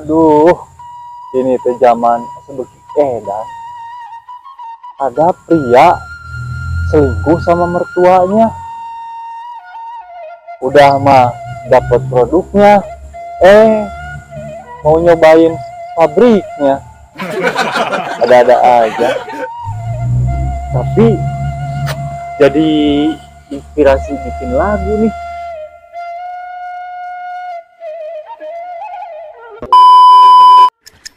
Aduh, ini teh zaman sebegi edan. Ada pria selingkuh sama mertuanya. Udah mah dapat produknya, mau nyobain pabriknya. Ada-ada aja. Tapi jadi inspirasi bikin lagu nih.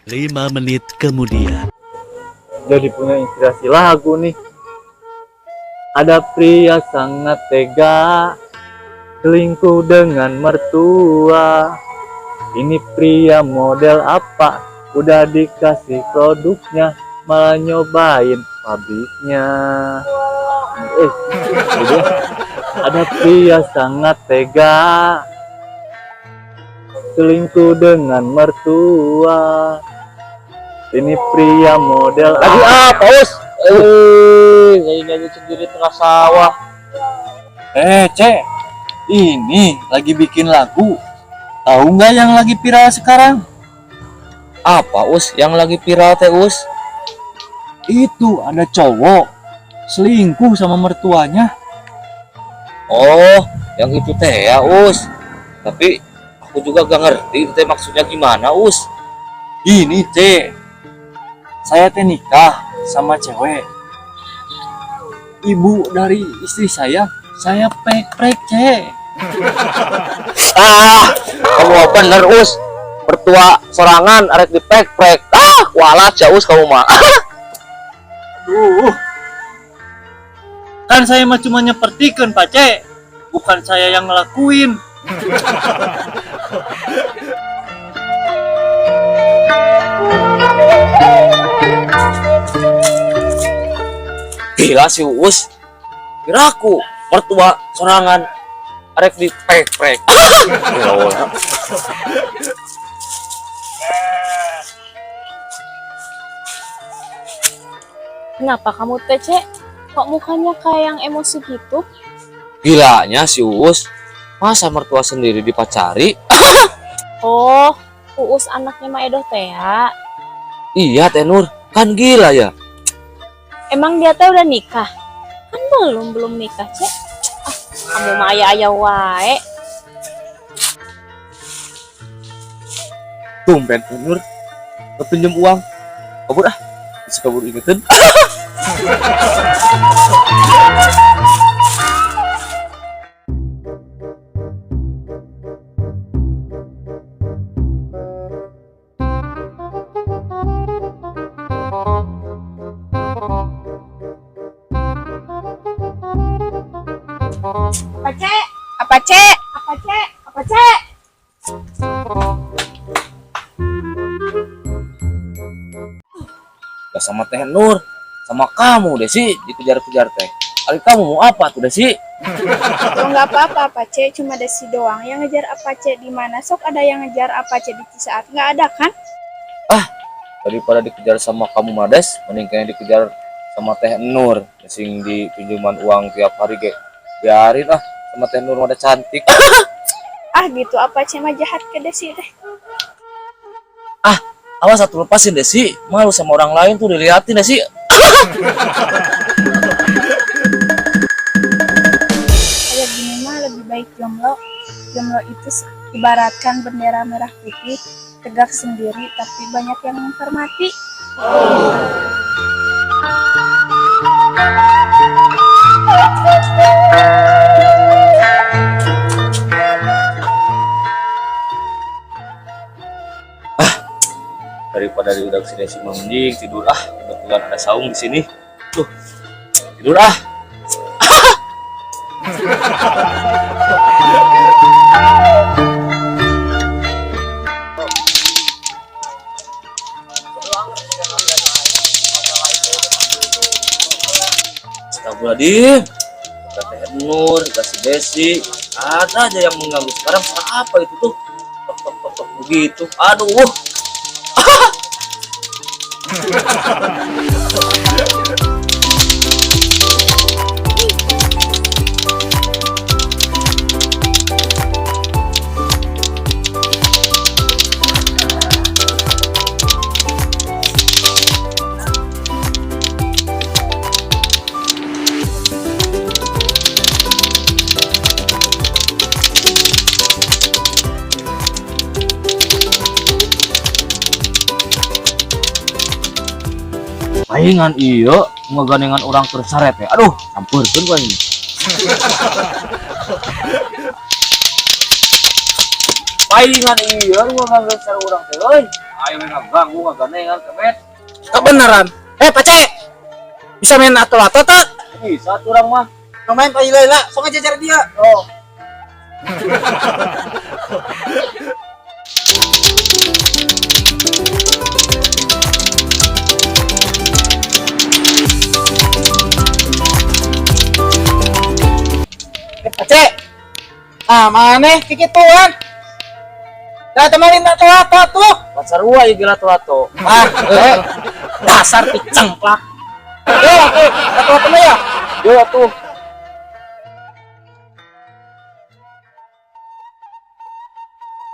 Lima menit kemudian. Jadi punya inspirasi lagu nih. Ada pria sangat tega selingkuh dengan mertua. Ini pria model apa? Udah dikasih produknya, malah nyobain pabriknya. Ada pria sangat tega selingkuh dengan mertua. Ini pria model lagi apa, Us? Nyanyi sendiri tengah sawah. Cek, ini lagi bikin lagu. Tahu nggak yang lagi viral sekarang? Apa, Us? Yang lagi viral teh, Us? Itu ada cowok selingkuh sama mertuanya. Oh, yang itu teh ya, Us. Tapi aku juga gak ngerti teh maksudnya gimana, Us. Gini, Cek. Saya teh nikah sama cewek. Ibu dari istri saya prek, Cek. Kamu bener, Us. Mertua sorangan arek dipek-prek. Kualat ya, Us, kamu mah. Aduh. Kan saya mah cuma nyepertikeun, Pak Cek. Bukan saya yang ngelakuin. Gila si Us. Kiraku mertua sorangan arek dipek-prek. Kenapa kamu teh, Cek? Kok mukanya kayak yang emosi gitu? Gilanya si Us. Masa mertua sendiri dipacari? Oh, Uus anaknya Ma Edoh teh ya. Iya, Teh Nur. Kan gila ya. Emang dia teh udah nikah? Kan belum nikah, Cek. Kamu mah aya-aya wae. Tumben, Teh Nur. Kepinjem uang. Kabur ah. Bisa kabur ingetin. Apa, Cek? Gak sama Teh Nur, sama kamu Desi dikejar-kejar teh. Kali kamu mau apa tuh Desi? Oh, nggak apa-apa, Pace, cuma Desi doang yang ngejar Apace di mana. Sok ada yang ngejar Apace di Cisaat, nggak ada kan? Daripada dikejar sama kamu Mades, mending kayaknya dikejar sama Teh Nur. Sing di pinjaman uang tiap hari ge. Biarin ah, sama Teh Nur ada cantik. Gitu, Apace mah jahat ke Desi teh. Awas satu lepasin Desi, malu sama orang lain tuh diliatin Desi. Kayak gini mah lebih baik jomblo. Jomblo itu ibaratkan bendera merah putih, tegak sendiri tapi banyak yang menghormati. Daripada di udang sini mending tidur ah. Kebetulan ada saung di sini. Tuh, tidur ah. Astagfirullahaladzim. Teh Nur, kasih Desi, ada aja yang mengganggu. Sekarang apa itu tuh? Tok begitu. Aduh. Palingan iya ngagandengan orang tersaret ya. Aduh, sampurkeun gua ini. Palingan iya ngagandengan sareng urang teh euy. Ayo main ganggu ngagandengan kemet. Kebenaran. Pace. Bisa main ato-ato tak? Bisa tuh orang mah. Main Pak Ilaila, sok aja cari dia. Oh. Pace. Ah, mana kikituan? Dah temenin ato-ato tuh. Pasarua ieu lato-lato. Ah, dasar picengklak. Ato-ato mah ya. Yo tuh.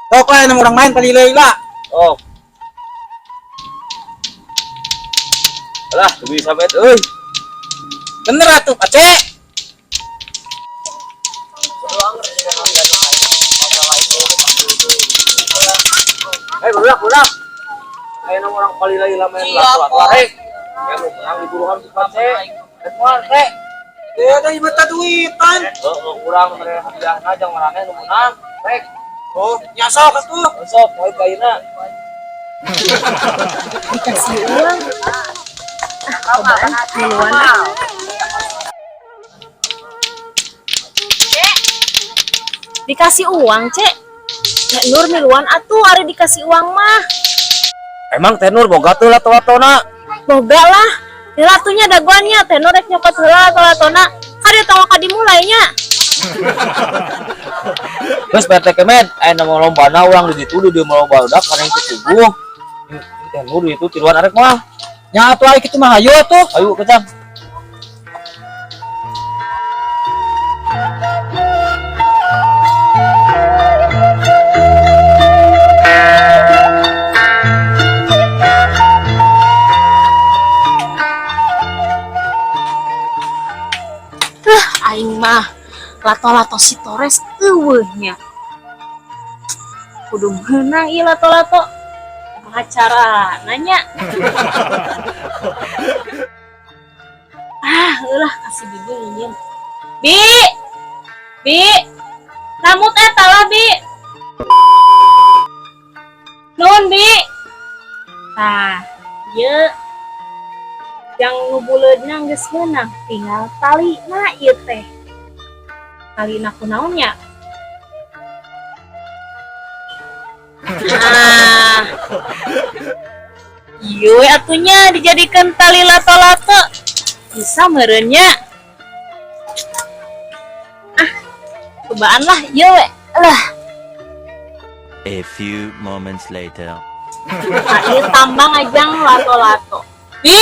Sok lah yang orang main Pak Ilaila. Oh. Alah, tuh bisa bet euy. Bener atuh, Pace. Budak. Ayo nama orang Palilila main lato-lato rek. Ya lu menang di buruhan si Pace. Rek moal rek. Ya ada mata duitan. Urang mere hadiahna jeung marane nu menang. Rek. Oh, nyasok atuh. Sok poe kaina. Dikasih uang. Cobaan miluan. Dikasih uang, Cek. Nek Nur miluan atuh ari dikasih uang mah. Emang Tenur boga tuh lato-latona. Boga lah. Di latunya dagoannya Tenur rek nyokot heula lato-latona. Kada tawa ka dimulainya. Terus PT Kemen, nama lombana urang di ditu di lomba udah kana yang ketujuh. Tenur itu tiluan arek mah. Nya atuh aya kitu mah hayu atuh. Ayo kecang. Aing mah lato-lato si Torres eueuhnya. Kudu meunang ieu lato-lato. Acara nanya. Ulah kasih bibi ingin. Bi. Ramut eta lah, Bi. Nuhun, Bi. Tah, ieu yang nubuleudna geus meunang, tinggal talina ieu teh. Talina kunaonnya? Nah, ieu atunya dijadikan tali lato-lato. Bisa meureunnya. Cobaan lah ieu we. Alah, A few moments later. ieu tambang ajang lato-lato. Bi,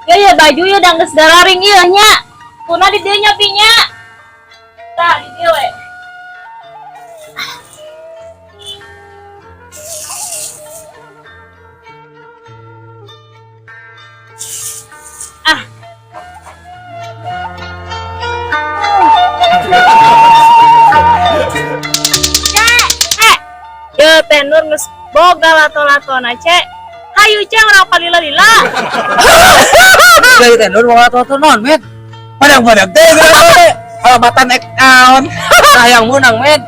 ya baju ya udah geus dararing ieu nya. Kuna di dieu nya pinya. Tah, di dieu we. Yo Tenur geus boga lato-latona, Cek. Hayu Cek urang palila-lila. Dari Tenur mau ato-ato non, men. Padang-padang teh. Alabatan account. Sayang menang men.